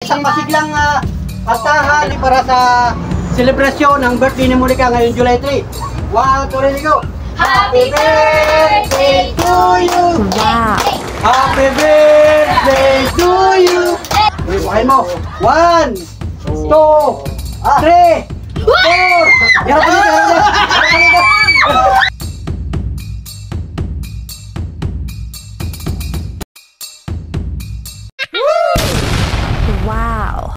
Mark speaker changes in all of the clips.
Speaker 1: isang pasiglang kantahan para sa selebrasyon ng birthday ni Monica ngayong July 3. 1, 2, ready, go! Happy birthday to you!
Speaker 2: Wow!
Speaker 1: Happy birthday to you! Bukain mo! 1, 2, 3, 4! Yarap ka!
Speaker 2: Wow!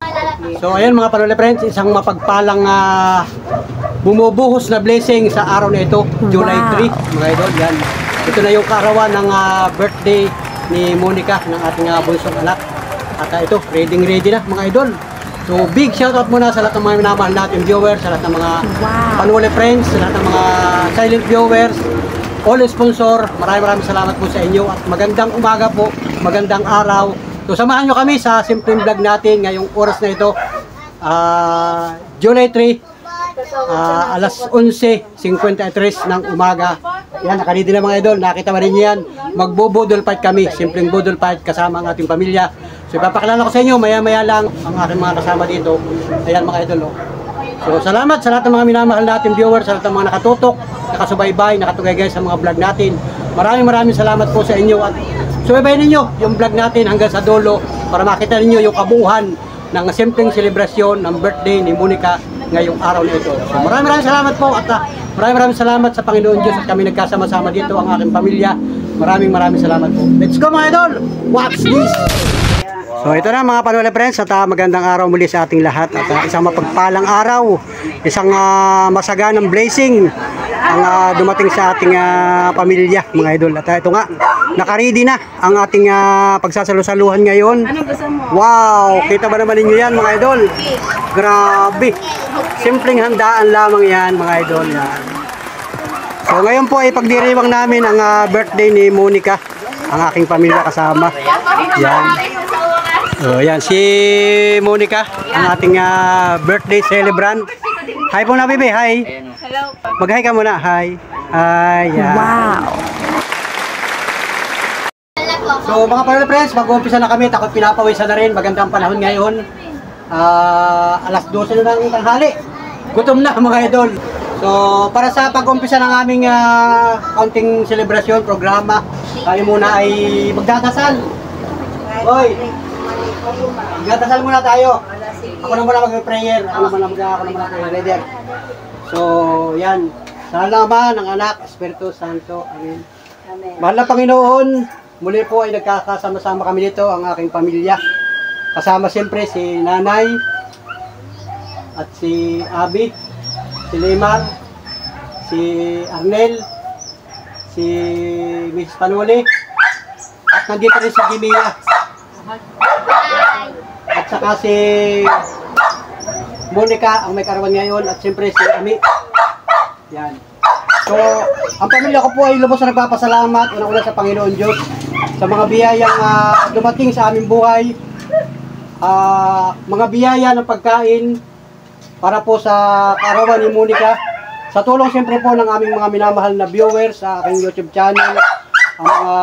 Speaker 1: So ayan mga Panole Friends, isang mapagpalang bumubuhos na blessing sa araw na ito, July 3, mga idol. Yan. Ito na yung kaarawan ng birthday ni Monica, ng ating bunsong anak. At ito, ready na mga idol. So big shoutout muna sa lahat ng mga minamahal natin viewers, sa lahat ng mga Panole Friends, sa lahat ng mga silent viewers, all sponsor. Maraming salamat po sa inyo at magandang umaga po, magandang araw. So samahan nyo kami sa simpleng vlog natin ngayong oras na ito, July 3, alas 11:53 ng umaga. Yan, nakaredy na mga idol, nakita ba rin yan? Magbo-bodol fight kami, simpleng bodol fight kasama ang ating pamilya. So ipapakilala ko sa inyo, maya lang ang aking mga kasama dito. Ayan mga idol. So salamat sa lahat ng mga minamahal natin viewers, sa lahat ng mga nakatutok, nakasubaybay, nakatugay sa mga vlog natin. Maraming salamat po sa inyo at subaybayin ninyo yung vlog natin hanggang sa dulo para makita ninyo yung kabuuan ng simpleng selebrasyon ng birthday ni Monica ngayong araw na ito. So maraming salamat po at maraming salamat sa Panginoon Diyos at kami nagkasama-sama dito ang aking pamilya. Maraming salamat po. Let's go mga idol! Watch this! So ito na mga Panole Friends at magandang araw muli sa ating lahat at isang mapagpalang araw, isang masaganang blessing ang dumating sa ating pamilya mga idol. At ito nga, nakaready na ang ating pagsasalusaluhan ngayon. Wow! Kita ba naman ninyo yan mga idol? Grabe! Simpleng handaan lamang yan mga idol. Yan. So ngayon po ay pagdiriwang namin ang birthday ni Monica, ang aking pamilya kasama. Yan. So yan si Monica, ang ating birthday celebrant. Hi po na bebe, hi.
Speaker 3: Hello.
Speaker 1: Mag-hi ka muna, hi. Hi, yan.
Speaker 2: Wow!
Speaker 1: So mga Panole Friends, mag-uumpisa na kami, takot pinapawisan na rin, magandang panahon ngayon. Alas 12 na ng tanghali. Gutom na mga idol. So para sa pag-umpisa ng aming kaunting selebrasyon, programa, tayo muna ay magdadasal. Hoy! Magdadasal muna tayo. Ako na muna mag-prayer. Ako na muna prayer. So yan. Sa Ama ng Anak, Espiritu Santo. Amen. Mahal na Panginoon, muli po ay nagkakasama-sama kami dito, ang aking pamilya. Kasama siyempre si Nanay at si Abby, si Lemar, si Arnel, si Miss Panole, at nandito rin si Jimia. At saka si Monica, ang may karawan ngayon, at siyempre si Ami. Yan. So, ang pamilya ko po ay lubos na nagpapasalamat una-una sa Panginoon Diyos sa mga biyayang dumating sa aming buhay. Mga biyaya ng pagkain para po sa kaarawan ni Monica. Sa tulong siyempre po ng aming mga minamahal na viewers sa aking YouTube channel, ang mga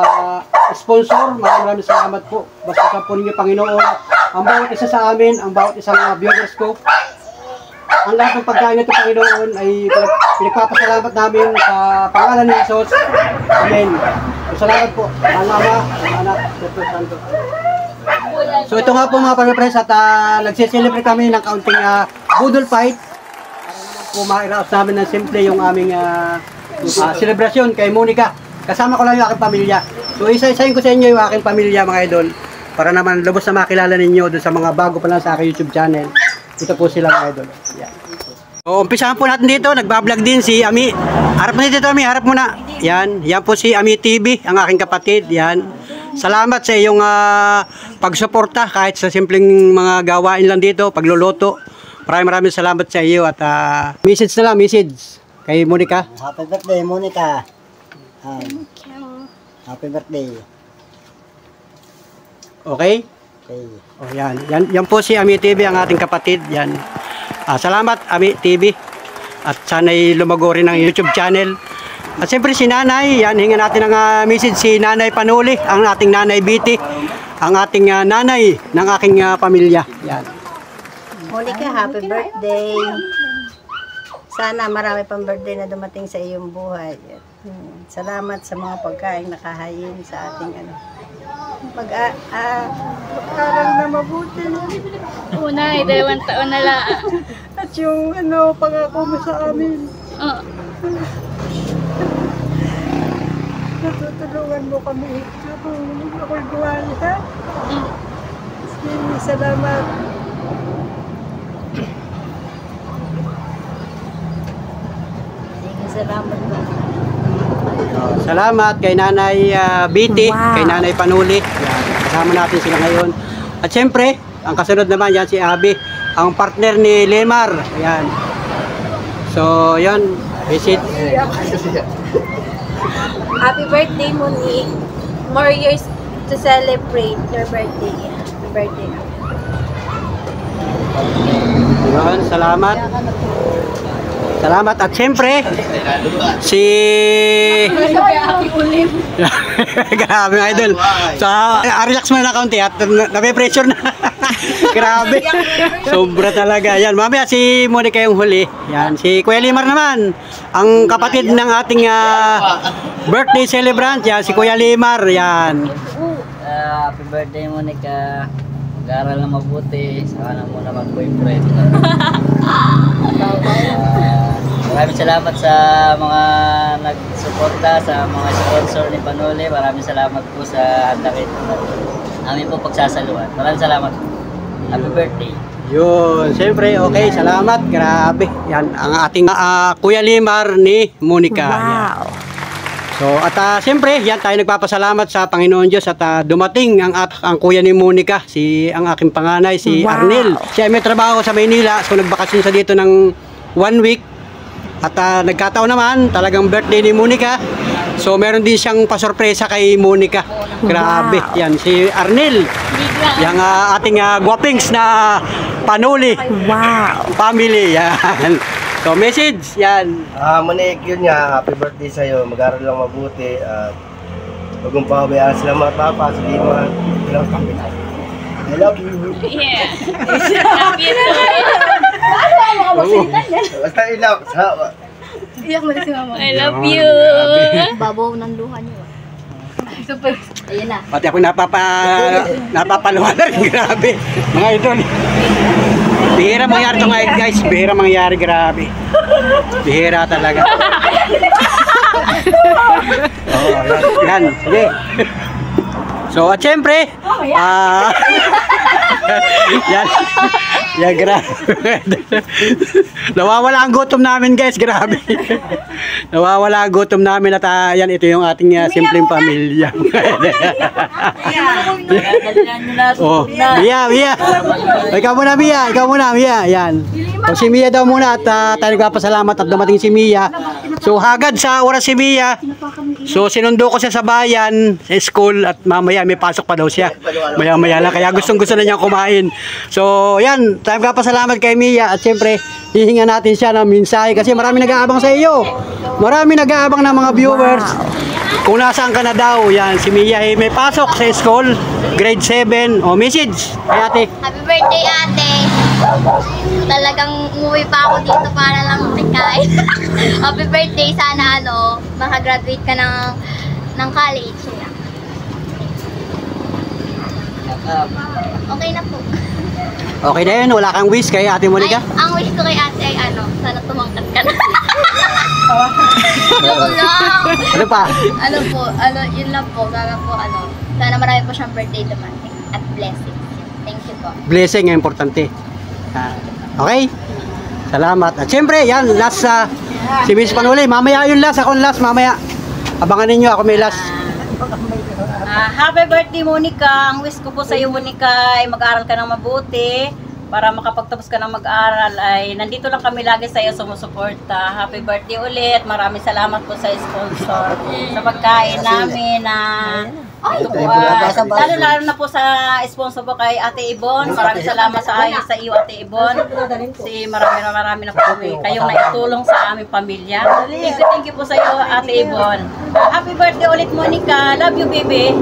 Speaker 1: sponsor, maraming salamat po. Basta sa po ninyo Panginoon, ang bawat isa sa amin, ang bawat isang viewers ko, ang lahat ng pagkain nito Panginoon ay pinagpapasalamat namin sa pangalan ni Jesus. Amen. Salamat po. Ang Ama, ang Anak, Espiritu Santo. So ito nga po mga Panole Friends at nagsiselebrate kami ng kaunting budol fight. Po mairaos namin ng simple yung aming selebrasyon kay Monica. Kasama ko lang yung aking pamilya. So isa-isahin ko sa inyo yung aking pamilya mga idol para naman lubos na makilala ninyo doon sa mga bago pa lang sa aking YouTube channel. Ito po sila mga idol. Yan. So umpisahan po natin dito, nagbablog din si Ami. Harap mo dito Ami, harap mo na. Yan, yan po si Ami TV, ang aking kapatid. Yan. Salamat sa iyong pagsuporta kahit sa simpleng mga gawain lang dito, pagluluto. Maraming salamat sa iyo at message na lang, message kay Monica.
Speaker 4: Happy birthday, Monica. Happy birthday.
Speaker 1: Okay?
Speaker 4: Okay.
Speaker 1: Oh, yan po si Ami TV, ang ating kapatid. Yan. Salamat Ami TV. At sana'y lumago rin ang YouTube channel. At siyempre si Nanay, yan, hinga natin ang message si Nanay Panuli, ang ating Nanay Biti, ang ating nanay ng aking pamilya. Yan.
Speaker 2: Monica, happy birthday. Sana marami pang birthday na dumating sa iyong buhay. Salamat sa mga pagkain nakahayin sa ating pag-aaral na mabuti.
Speaker 3: Una, 2 taon na lang.
Speaker 2: At yung pangako mo sa amin.
Speaker 3: Oh.
Speaker 2: Natutulungan mo kami habang ako'y buhay, ha? Sige, salamat. Sige, salamat po.
Speaker 1: Salamat kay Nanay Biti, kay Nanay Panuli. Yan, kasama natin sila ngayon. At siyempre, ang kasunod naman yan si Abby, ang partner ni Lemar. Yan. So, yan. Visit.
Speaker 2: Happy birthday, Monique. More years to celebrate your birthday. Happy birthday.
Speaker 1: Yan, salamat. Salamat. At siyempre, si... Grabe mga idol. So, relax mo na kaunti at nape-pressure na. Grabe. Sobra talaga. Yan, mamaya si Monica yung huli. Yan, si Kuya Limar naman. Ang kapatid ng ating birthday celebrant. Yan, si Kuya Limar. Yan.
Speaker 5: Happy birthday, Monica. Mag-aaral na mabuti. Saka na muna mag-boyfriend. Maraming salamat sa mga nagsuporta, sa mga sponsor ni Panuli. Maraming salamat po sa handakit namin po pagsasaluhan. Maraming salamat. Happy birthday.
Speaker 1: Yun, siyempre, okay, salamat. Grabe. Yan, ang ating Kuya Limar ni Monica. Yan. So, at siyempre, yan, tayo nagpapasalamat sa Panginoon Diyos at dumating ang kuya ni Monica, ang aking panganay, si Arnel. Siya ay may trabaho sa Maynila, so nagbakasyon sa dito ng 1 week. At nagkataon naman, talagang birthday ni Monica. So, meron din siyang pasorpresa kay Monica. Grabe, yan, si Arnel. Yung ating guwapings na Panuli. Family, yan. So, message, yan.
Speaker 6: Monique, yun nga, happy birthday sa'yo. Mag-aaral lang mabuti. Huwag mong pahabayaan sila mga papa. Sabihin mo, I love you.
Speaker 3: Yeah. Love you too.
Speaker 6: Basta ilaw.
Speaker 2: Iyak mo na si mama.
Speaker 3: I love you.
Speaker 2: Babaw ng luha niyo. Super. Ayan na.
Speaker 1: Pati ako napapaluhan na rin. Grabe. Mga idol. Bihira mangyari ito ngayon, guys. Bihira mangyari. Grabe. Bihira talaga. Yan. Sige. So, at syempre, yan. Yan, grabe. Nawawala ang gutom namin, guys. Grabe. Nawawala ang gutom namin at yan, ito yung ating simpleng pamilya. Oh, Mia. Ikaw muna, Mia. Yan. So, si Mia daw muna at tayo nagpapasalamat at dumating si Mia. So, hagad sa oras si Mia. So, sinundo ko siya sa bayan, sa school, at mamaya may pasok pa daw siya. Maya-maya lang, kaya gustong-gusto na niya kumain. So, yan, tayo nagpapasalamat kay Mia at syempre, hihinga natin siya ng mensahe kasi marami nag-aabang sa iyo. Marami nag-aabang ng mga viewers. Kung nasaan ka na daw, yan, si Mia may pasok sa school, grade 7. O, message, ay ate.
Speaker 7: Happy birthday, ate. Talagang umuwi pa ako dito para lang makikain. Happy birthday. Sana makagraduate ka ng college. Okay na po.
Speaker 1: Okay na yun, wala kang wish kay ate Monica?
Speaker 7: Ang wish ko kay ate ay sana tumangkat ka na. Joke lang.
Speaker 1: Ano pa?
Speaker 7: Yun lang po. Sana marami po siyang birthday dumating at blessings. Thank you po.
Speaker 1: Blessing ang importante. Okay? Salamat. At syempre, yan, last si Miss Panuli. Mamaya yung last, ako last, mamaya. Abangan ninyo, ako may last.
Speaker 2: Happy birthday, Monica. Ang wish ko po sa iyo, Monica, ay mag-aral ka ng mabuti. Para makapagtapos ka ng mag-aral ay nandito lang kami lagi sa iyo sumusuporta. Happy birthday ulit. Maraming salamat po sa sponsor sa pagkain namin na Ito po, lalo na po sa sponsor po kay Ate Ibon. Maraming salamat sa iyo Ate Ibon. Marami na po kami kayong naitulong sa aming pamilya. Thank you po sa iyo Ate Ibon. Happy birthday ulit Monica. Love you baby.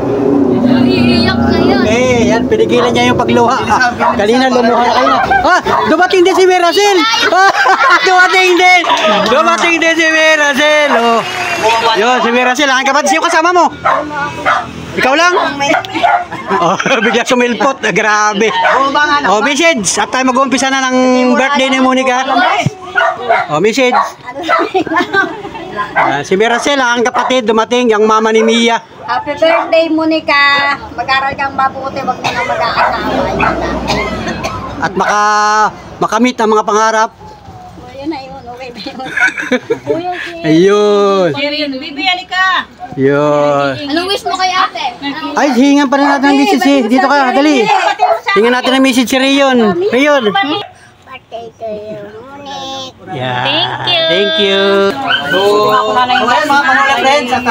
Speaker 7: Iiyak na yun.
Speaker 1: Eh, yan, pinigilan niya yung pagluha. Kanina lumuha na kayo. Dumating din si Miracel. Dumating din si Miracel. Oh. Yun, si Miracel. Ang kapatid siyo kasama mo. Ikaw lang? Oh, bigla sumilpot. Grabe. Oh, message. At tayo mag-uumpisa na ng birthday ni Monica. Oh, message. Si Miracel, ang kapatid, dumating, yung mama ni Mia.
Speaker 2: Happy birthday Monica. Mag-aral kang mabuti, wag mo nang mag-aasawa.
Speaker 1: At makamit ang mga pangarap.
Speaker 2: Yun na yun, okay na yun.
Speaker 1: Ayun.
Speaker 2: Bibi, halika.
Speaker 1: Yun.
Speaker 7: Anong wish mo kay ate?
Speaker 1: Ay, hingan pa rin natin ng message eh. Dito ka, dali. Hingan natin ng message si Rayon. Rayon.
Speaker 7: Birthday kayo, Monik.
Speaker 1: Yeah.
Speaker 3: Thank you.
Speaker 1: Thank you. So, mga Manila friends, at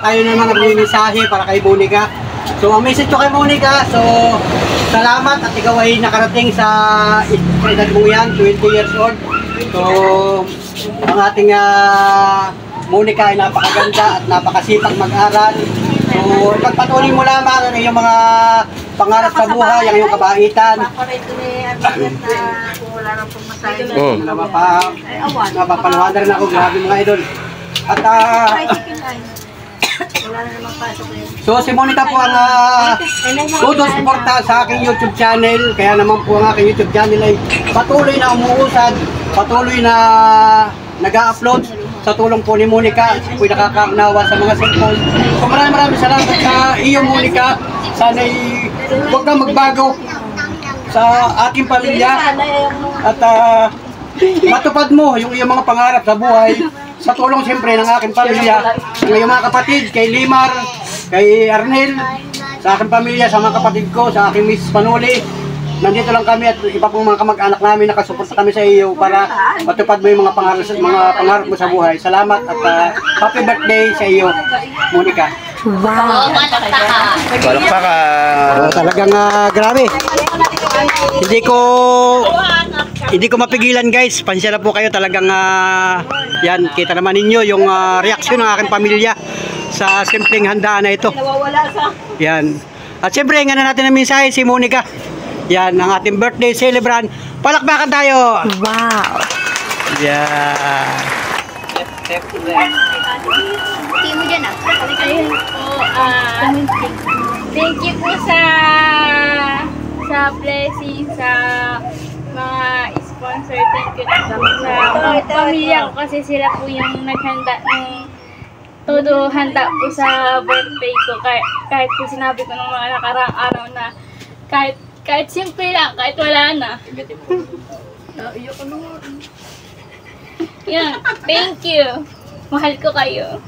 Speaker 1: tayo naman nagmimisahe para kay Monica. So, ang message ko kay Monica, so, salamat at ikaw ay nakarating sa edad mo yan, 20 years old. So, ang ating Monica ay napakaganda at napakasipag mag-aral. So, ipagpatuloy mo lamang ang iyong mga pangarap sa buhay, ang iyong kabaitan. Mapapanawagan rin ako, grabe mga idol. At so si Monica po ang todo suporta sa aking YouTube channel. Kaya naman po ang aking YouTube channel ay patuloy na umuusad, patuloy na nag-upload sa tulong po ni Monica. Po'y nakakaunawa sa mga cellphone. So maraming salamat sa iyo Monica. Sana'y huwag kang magbago sa aking pamilya at matupad mo yung iyong mga pangarap sa buhay sa tulong siyempre ng aking pamilya, ng iyong mga kapatid, kay Limar, kay Arnel, sa aking pamilya, sa mga kapatid ko, sa aking Miss Panuli. Nandito lang kami at iba pong mga kamag-anak namin, nakasuporta kami sa iyo para matupad mo yung mga pangarap mo sa buhay. Salamat at happy birthday sa iyo, Monica.
Speaker 7: Wow.
Speaker 6: Palakpakan.
Speaker 1: Talagang grabe. Hindi ko mapigilan guys. Pansya na po kayo talagang yan, kita naman ninyo yung reaksyon ng aking pamilya sa simpleng handaan na ito. Yan. At siyempre, nga na natin ang mensahe si Monica. Yan, ang ating birthday celebrant. Palakpakan tayo!
Speaker 7: Wow.
Speaker 1: Yan.
Speaker 7: Hindi mo dyan ah.
Speaker 3: Ayun po, thank you po sa blessing, sa mga sponsor. Thank you sa mga pamilya ko kasi sila po yung naghanda ng todo handa po sa birthday ko. Kahit po sinabi ko ng mga nakaraang araw na kahit simple lang, kahit wala na. Yan, thank you. Mahal ko kayo.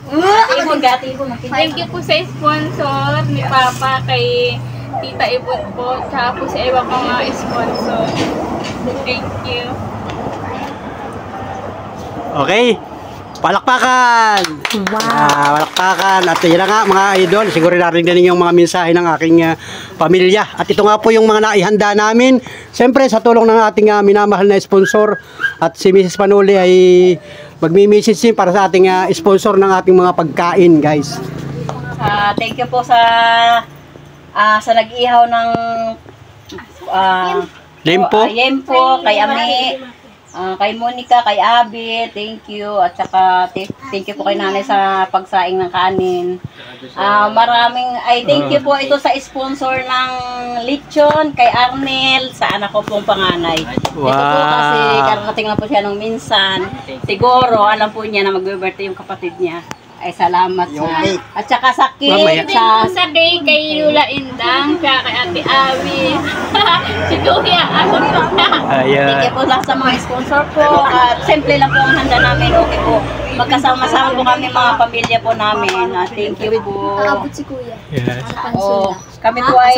Speaker 3: Thank you po sa sponsor ni Papa, kay Tita Ibon po, tsaka po sa iba pang mga sponsor. Thank you.
Speaker 1: Okay. Palakpakan! Wow! Palakpakan! At yun na nga mga idol, siguro narinig ninyo yung mga mensahe ng aking pamilya. At ito nga po yung mga naihanda namin. Siyempre sa tulong ng ating minamahal na sponsor at si Mrs. Panuli ay magmi-message din para sa ating sponsor ng ating mga pagkain guys.
Speaker 2: Thank you po sa nag-ihaw ng Yempo, kay Ami, kay Monica, kay Abby, thank you. At saka thank you po kay Nanay sa pagsaing ng kanin. Thank you po ito sa sponsor ng lechon, kay Arnel, sa anak ko pong panganay.
Speaker 1: Wow.
Speaker 2: Ito po kasi karating na po siya nung minsan. Siguro, alam po niya na mag-birthday yung kapatid niya. Ay, salamat sa... At saka sa cake,
Speaker 3: Sa cake kay Lula Indang, kaya kay Ate Abby, si Kuya, ako na.
Speaker 2: Thank you po lahat sa mga sponsor po. At simple lang po ang handa namin. Okay po. magkasama-sama po kami mga pamilya po namin. Thank you po.
Speaker 7: Nakabot si Kuya.
Speaker 1: Yes.
Speaker 2: Oh, kami po ay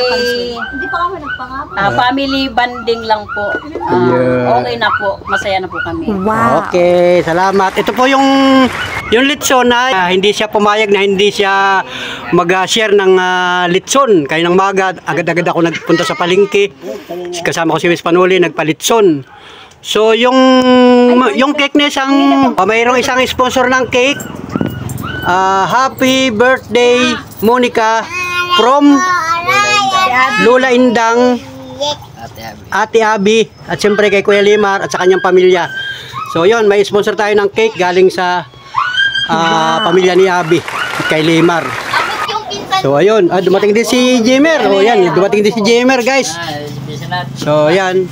Speaker 7: Hindi pa kami nagpangako.
Speaker 2: family banding lang po.
Speaker 1: Yeah.
Speaker 2: Okay na po. Masaya na po kami.
Speaker 1: Okay, salamat. Ito po yung litson na hindi siya pumayag na hindi siya mag-share ng litson. Kaya ng maga, agad-agad ako nagpunta sa palengke. Kasama ko si Miss Panuli, nagpalitson. So yung cake na isang mayroong isang sponsor ng cake. Happy birthday Monica from Lola Indang, Ate Abi, at siyempre kay Kuya Limar at sa kanyang pamilya. So yun, may sponsor tayo ng cake galing sa pamilya ni Abi at kay Limar.
Speaker 7: Abot yung pinsan.
Speaker 1: So ayun, dumating din si Jemer. O yan, dumating din si Jemer, guys. So yan.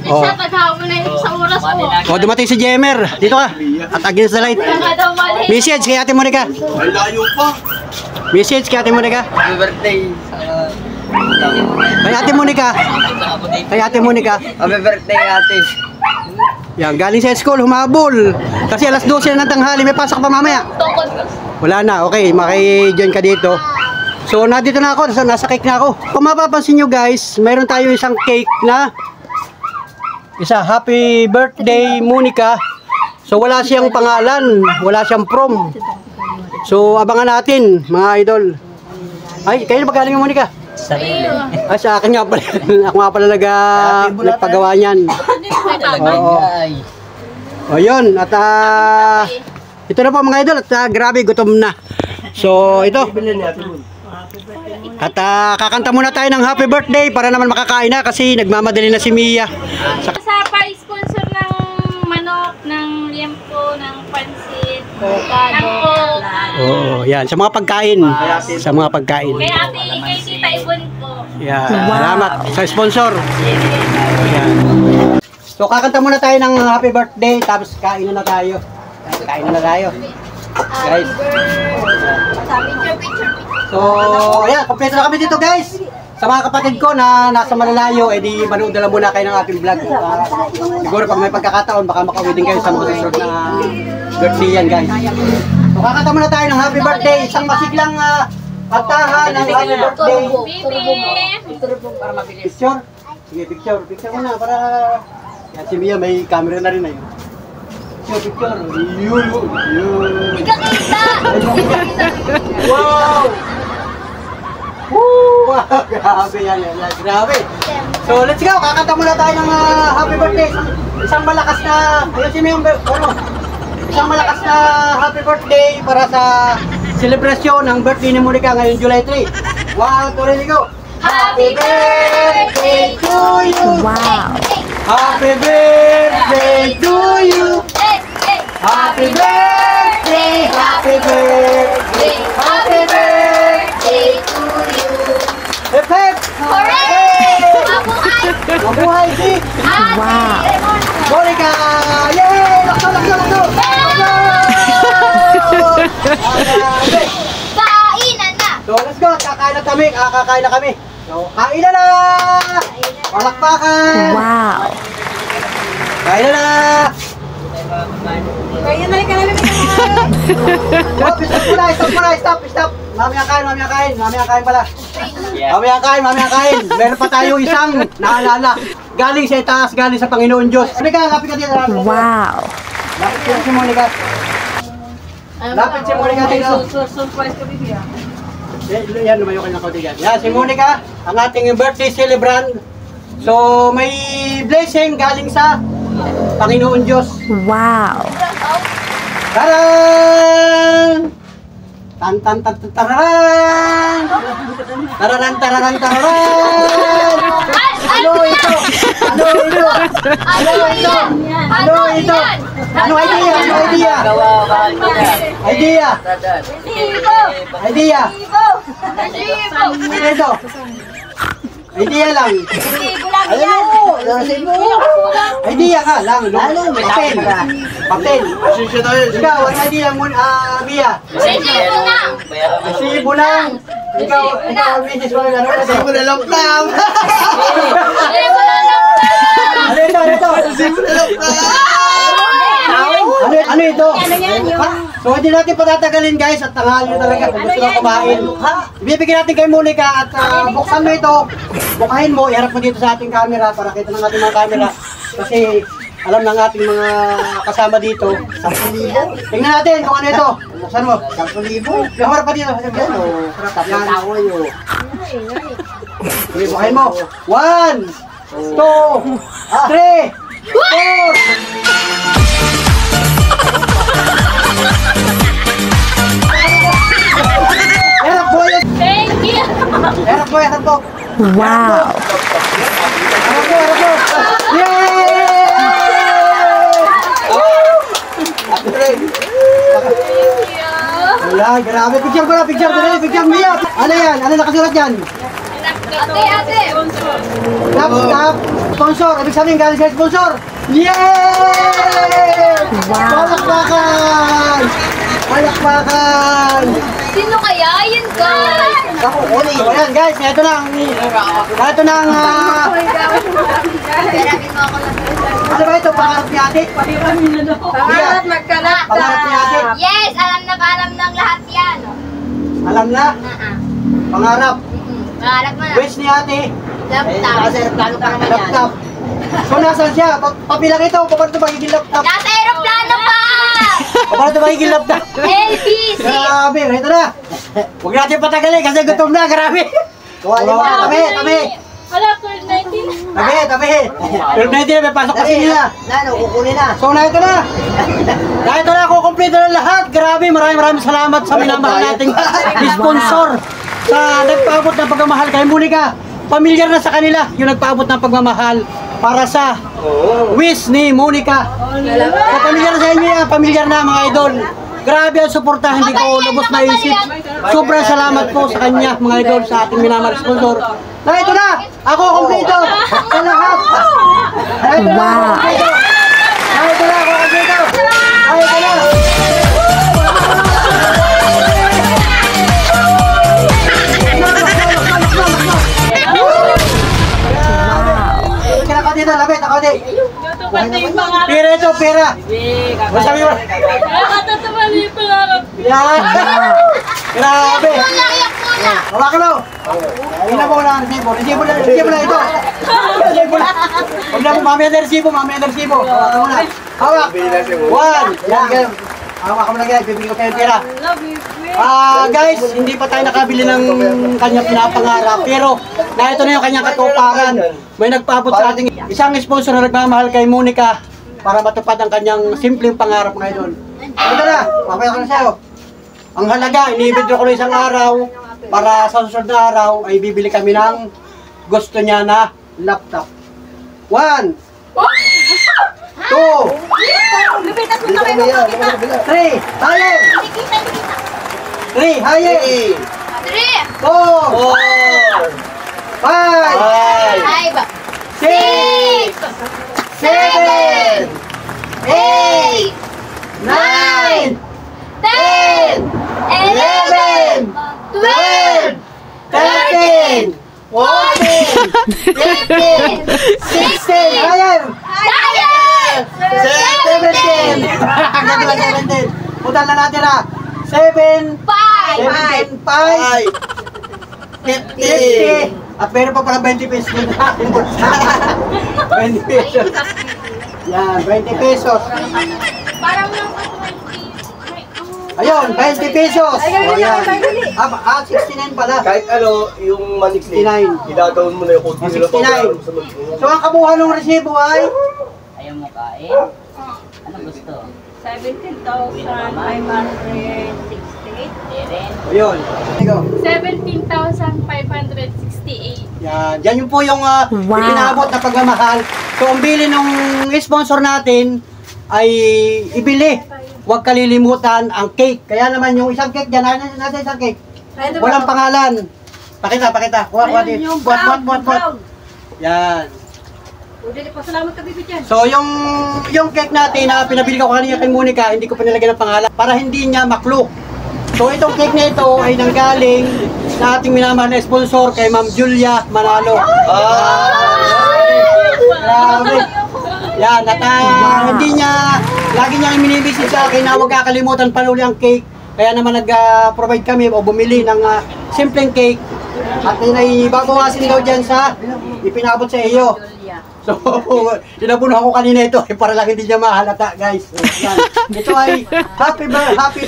Speaker 1: Oh.
Speaker 3: Isa, paghapon na yun sa oras ko.
Speaker 1: O dumating si Jemer. Dito ka. At against the light.
Speaker 3: Nga daw mali.
Speaker 1: Message kay Ate Monica.
Speaker 6: Ay, layo pa.
Speaker 1: Message kay Ate Monica.
Speaker 5: Happy birthday.
Speaker 1: Kay Ate Monica. Kay Ate Monica.
Speaker 5: Happy birthday, ate.
Speaker 1: Yan, galing sa school, humabol. Kasi alas 12 na ng tanghali, may pasok pa mamaya. Wala na, okay, maki-join ka dito. So, nandito na ako, nasa cake na ako. Kung mapapansin nyo guys, mayroon tayo isang cake na happy birthday Monica. So, wala siyang pangalan, wala siyang prom. So, abangan natin, mga idol. Ay, kayo na magaling yung Monica?
Speaker 5: Sarili.
Speaker 1: Ay, sa akin nga pala. Ako nga pala nagpagawa niyan. Oo. O yun, at ito na po mga idol, at grabe, gutom na. So, ito. At kakanta muna tayo ng happy birthday para naman makakain na kasi nagmamadali na si Mia.
Speaker 3: Sa pa-sponsor ng manok, ng liempo, ng pansit, ng coke.
Speaker 1: Oo, yan. Sa mga pagkain. Sa mga pagkain.
Speaker 3: Kay ate, kay Tita Ibon po.
Speaker 1: Yan. Salamat sa sponsor. Yan. So, kakanta muna tayo ng happy birthday, tapos kain na tayo. Kain na tayo. Guys. So, ayan, kompleto na kami dito guys. Sa mga kapatid ko na nasa malalayo, edi manood na lang muna kayo ng ating vlog. Siguro pag may pagkakataon, baka makauwi din kayo sa mga susunod na birthday yan guys. So, kakanta muna tayo ng happy birthday. Isang masiglang kantahan ng happy birthday. Picture? Sige, picture. Picture muna para... Yan si Mia, may camera na rin na yun. Picture. Yun.
Speaker 7: Hindi ka kita!
Speaker 1: Wow! Woo! Wow, grabe yan. Grabe. So, let's go. Kakanta muna tayo ng happy birthday. Isang malakas na... Ayun si Mia, isang malakas na happy birthday para sa celebration ng birthday ni Monica ngayong July 3. 1, 2, 3, go! Happy birthday to you!
Speaker 7: Wow!
Speaker 1: Happy birthday to you! Happy birthday! Happy birthday! Happy birthday
Speaker 7: to you!
Speaker 1: Hip hip!
Speaker 7: Hooray! Mabuhay!
Speaker 1: Mabuhay si
Speaker 7: Wow!
Speaker 1: Monica! Yay! Lakso!
Speaker 7: Kainan na!
Speaker 1: So let's go! Kakain na kami! So, kain na na! Palakpakan!
Speaker 7: Wow!
Speaker 1: Kain na na!
Speaker 2: Kaya na rin ka namin
Speaker 1: Stop! Mamaya kain pala. Mamaya kain. Meron pa tayo isang naalala. Galing sa itaas, galing sa Panginoon Diyos. Monica, lapit ka dito.
Speaker 7: Wow!
Speaker 1: Lapit si Monica. Lapit si Monica dito.
Speaker 2: Surprise ko bibiya.
Speaker 1: Yan, lumayo ka ng kaunti yan. Yan, si Monica, ang ating birthday celebrant. So, may blessing galing sa Panginoon Diyos.
Speaker 7: Wow!
Speaker 1: Taran! Tararan! Tararan! Ano ito? Ano idea? Ano ito? Idea lang. Idea ka lang. Papel. Ikaw, ang idea mo, Mia. Resibo lang. Ikaw, Mrs. Wala. Resibo na lang. Ano ito? Ano ito? So hindi natin patatagalin guys at tanghali na talaga kung gusto na kumain. Ibibigyan natin kay Monica at buksan mo ito. Bukahin mo, iharap mo dito sa ating camera para kita ng ating mga camera. Kasi alam ng ating mga kasama dito. 10,000. Tingnan natin kung ano ito. Buksan mo. 10,000. Iharap pa dito. Yan o. Yan. Sige, bukahin mo. 1, 2, 3, 4. Yarap po yan.
Speaker 3: Thank you!
Speaker 1: Yarap po, yarap po.
Speaker 8: Wow!
Speaker 1: Yarap po, yarap po. Yay! Wala, grabe. Picture ko na, picture ko na, picture mo yan. Ano yan? Ano nakasulat yan?
Speaker 7: Ate!
Speaker 1: Tap, sponsor. Ibig sabihin galing sa sponsor. Yay! Palakpakan! Palakpakan!
Speaker 7: Sino kaya? Yun guys!
Speaker 1: Ako, uli. So, ayan guys, ito na ang... Ito na ang...
Speaker 7: Peramin mo ako lang.
Speaker 1: Ano ba ito? Pangarap ni ate?
Speaker 7: Pangarap magkalat
Speaker 1: Pangarap ni ate?
Speaker 7: Yes! Alam ng lahat yan.
Speaker 1: Alam na? Pangarap.
Speaker 7: Pangarap mo na.
Speaker 1: Wish ni ate.
Speaker 7: Laptop.
Speaker 1: Laptop. So, nasan siya? Pabilang ito. Paano ito magiging laptop?
Speaker 7: Nasa aeroplano pa!
Speaker 1: Paano ito magiging laptop?
Speaker 7: LBC!
Speaker 1: Grabe, ito na. Huwag natin patagalin kasi gutom na. Grabe. Tabi, tabi.
Speaker 3: Wala, COVID-19.
Speaker 1: Tabi. 12:19 na, may pasok kasi nila.
Speaker 4: Kukunin na.
Speaker 1: So, na ito na. Na ito na, kukumpleto na lahat. Grabe, maraming salamat sa minamahal nating sponsor sa nagpaabot ng pagmamahal kay Monica. Pamilyar na sa kanila yung nagpaabot ng pagmamahal para sa wish ni Monica. So, pamilyar na sa inyo yan, pamilyar na mga idol. Grabe ang suporta, hindi ko lubos na isip. Sobrang salamat po sa kanya mga idol sa ating minamahal sponsor. Na ito na, ako kumpleto sa lahat. Ito na, ako kumpleto. Ito na, ako kumpleto. Ito na. Labit, ako di.
Speaker 3: Tutupad na yung pangarap.
Speaker 1: Pera ito, pera. Masabi mo.
Speaker 3: Nakakatutupad na yung pangarap.
Speaker 1: Yan. Grabe.
Speaker 7: Iyak muna!
Speaker 1: Hawakan mo. Tingnan mo na ang resibo. Resibo na ito. Resibo na. Huwag na mo, mamaya na resibo. Hawakan mo na. Hawak. 1. Yan, ganyan. Hawakan mo na guys. Bibigyan ko kayo ng pera. Guys, hindi pa tayo nakabili ng kanyang pinapangarap. Pero, na ito na yung kanyang katuparan. May nagpaabot sa ating isang sponsor na nagmamahal kay Monica para matupad ang kanyang simpleng pangarap ngayon. Ito na, papaya ko na sa'yo. Ang halaga, inibidro ko na isang araw para sa susunod na araw ay bibili kami ng gusto niya na laptop. 1, 2, 3, higher! 3, higher! 4, 5, 6, 7, 8, 9, 10, 11, 12, 13, 14, 15, 16, higher! 17! Hanggang 17. Putan na natin na. 7, 17, 5, 50. At meron pa pala 20 pesos din natin. 20 pesos. Yan, 20 pesos.
Speaker 3: Parang lang
Speaker 1: Ayun, 20 pesos. O yan. 69 pala.
Speaker 6: Kahit ano, yung manik
Speaker 1: 69.
Speaker 6: idadawin mo na yung kung nila
Speaker 1: 69. So ang kabuuan ng resibo ay
Speaker 5: Ayaw mo kain? Ano gusto?
Speaker 2: 17,568.
Speaker 5: Eren?
Speaker 1: ayun. Ikaw.
Speaker 3: 17,568.
Speaker 1: Yan, yan yung po yung ipinabot na pagmamahal. So ang bili ng sponsor natin ay ibili. Huwag kalilimutan ang cake. Kaya naman yung isang cake dyan, nasa isang cake. Walang pangalan. Pakita. Buat. Yan. So yung cake natin na pinabili ko kanina kay Monica, hindi ko pinalagyan ng pangalan para hindi niya maklo. So itong cake na ito ay nanggaling sa ating minamahal na sponsor kay Ma'am Julia Manalo. Grabe. Yan, at hindi niya lagi niya minibisit sa akin na huwag kakalimutan Panuli ang cake. Kaya naman nag-provide kami o bumili ng simpleng cake. At babawasin daw dyan sa ipinabot sa iyo. So, sinabuno ako kanina ito para lang hindi niya mahalata, guys. Yan. Ito ay happy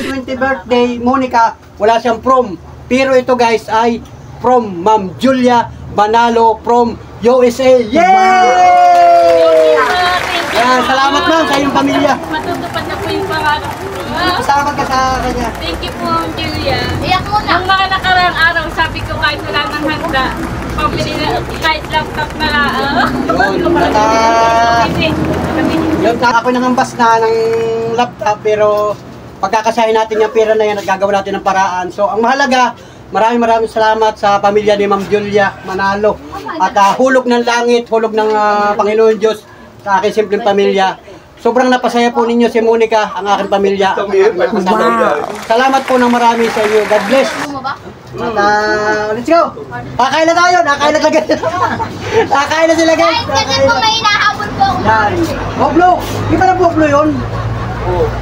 Speaker 1: 20th birthday, Monica. Wala siyang from. Pero ito, guys, ay from Ma'am Julia Manalo from USA. Yay! Yan, salamat ma'am sa iyong pamilya.
Speaker 3: Matutupad na po yung pangarap ko.
Speaker 1: Salamat ka sa kanya.
Speaker 3: Thank you po, Julia.
Speaker 7: Iyak muna.
Speaker 3: Ang mga nakarang araw, sabi ko kahit wala nang handa, pambili na, kahit laptop na lang.
Speaker 1: Yun, ako nangambas na ng laptop pero pagkakasahin natin yung pera na yan at gagawin natin ng paraan. So, ang mahalaga, maraming salamat sa pamilya ni Ma'am Julia Manalo. At hulog ng langit, hulog ng Panginoon Diyos sa aking simpleng pamilya. Sobrang napasaya po ninyo si Monica, ang aking pamilya. Salamat po ng marami sa inyo. God bless. At let's go. Kakain na tayo. Nakakain na talaga. Nakakain na sila guys.
Speaker 7: Guys, ganyan po may hinahabol po ako.
Speaker 1: Yan. Boblo. Di ba na-boblo yun?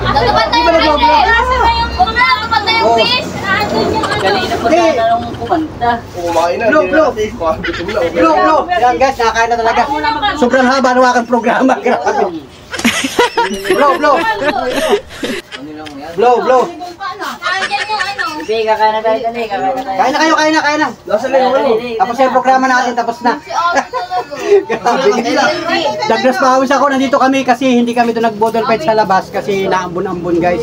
Speaker 7: Natupad na yung fish eh. Natupad na yung fish.
Speaker 5: Kanina pa sana nung kumanta.
Speaker 6: Kumain na.
Speaker 1: Blo. Yan guys, nakakain na talaga. Sobrang haba ng aking programa. Grabe. Blo.
Speaker 7: Andyan yung ano.
Speaker 5: Sige, kakain na tayo. Dali, kakain na tayo.
Speaker 1: Kain na.
Speaker 6: Nasa na yung ano?
Speaker 1: Tapos yung programa natin, tapos na.
Speaker 7: Si Ate talaga.
Speaker 1: Grabe. Dagras pawis ako, nandito kami kasi hindi kami doon nag-bottle fight sa labas kasi naambon-ambon guys.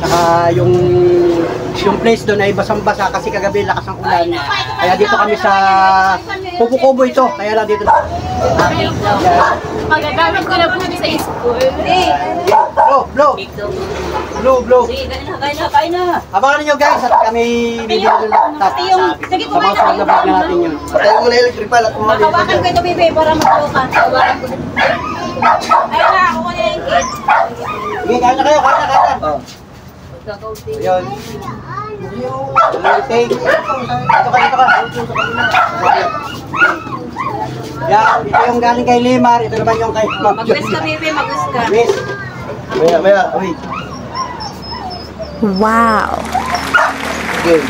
Speaker 1: Saka yung place doon ay basang-basa kasi kagabi lakas ng ulan. Kaya dito kami sa Kubo ito. Kaya lang dito.
Speaker 3: Magagamit ko na po sa school.
Speaker 1: Blow.
Speaker 5: Sige, kain na.
Speaker 1: Abangan niyo guys at kami bibili ng laptop. Sa mga sunod na vlog na natin yun.
Speaker 6: Patayin mo na electric pala.
Speaker 2: Hawakan ko ito, bebe, para magbukas. Hawakan ko. Ayun na, ako na yung kit.
Speaker 1: Sige, kain na kayo. Ayun. Take. Dito ka. Yan, ito yung galing kay Limar. Ito naman yung kay Ma'am
Speaker 2: Mag-wish ka, bebe, mag-wish ka.
Speaker 1: Miss.
Speaker 6: Maya. Wait.
Speaker 8: Wow.
Speaker 6: Okay.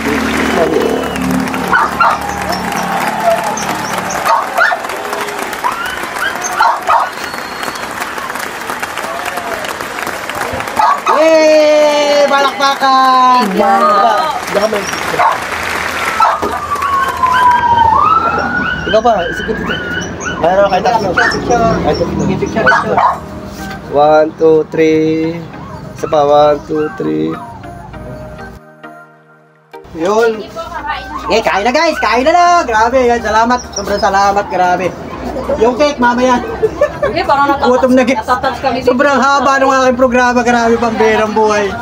Speaker 1: Yay! Balakbakan!
Speaker 8: Wow.
Speaker 6: Baka may... Ikaw pa, isipin dito. Kaya naman kayo tatlo.
Speaker 1: Picture.
Speaker 6: 1, 2, 3. Isa pa, 1, 2, 3.
Speaker 1: Yun. Okay, kain na guys. Kain na. Grabe. Yan, salamat. Sobrang salamat. Grabe. Yung cake, mamaya.
Speaker 2: Bebe, parang
Speaker 1: Gutom na guys.
Speaker 2: natatouch kami.
Speaker 1: Sobrang haba ng aking programa. Grabe, pambirang buhay.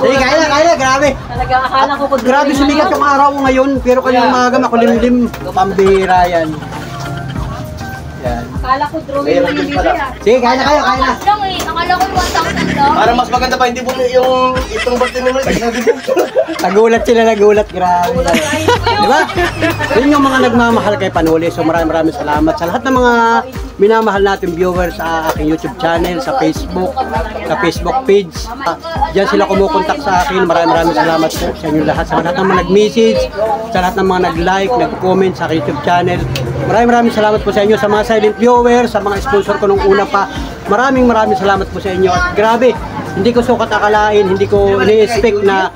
Speaker 1: Sige, kain na. Grabe.
Speaker 2: Talaga, akala ko kung
Speaker 1: Grabe, sumigat yung araw ko ngayon. Pero kanyang umaga, makulimlim. Pambira yan. Yan.
Speaker 2: Akala ko drawing mo yung bebe ah.
Speaker 1: Sige, kain na kayo. Kain na.
Speaker 7: Lang eh. Akala ko 1,000 lang.
Speaker 6: Para mas maganda pa, hindi po yung itong birthday mo.
Speaker 1: Nagulat. Grabe. Diba? Yun yung mga nagmamahal kay Panuli. So maraming salamat sa lahat ng mga minamahal natin viewers sa aking YouTube channel, sa Facebook page. Diyan sila kumukontak sa akin. Maraming salamat po sa inyo lahat. Sa lahat ng mga nag-message, sa lahat ng mga nag-like, nag-comment sa aking YouTube channel. Maraming salamat po sa inyo, sa mga silent viewers, sa mga sponsor ko nung una pa. Maraming salamat po sa inyo. At grabe, hindi ko sukat akalain, hindi ko ini-expect na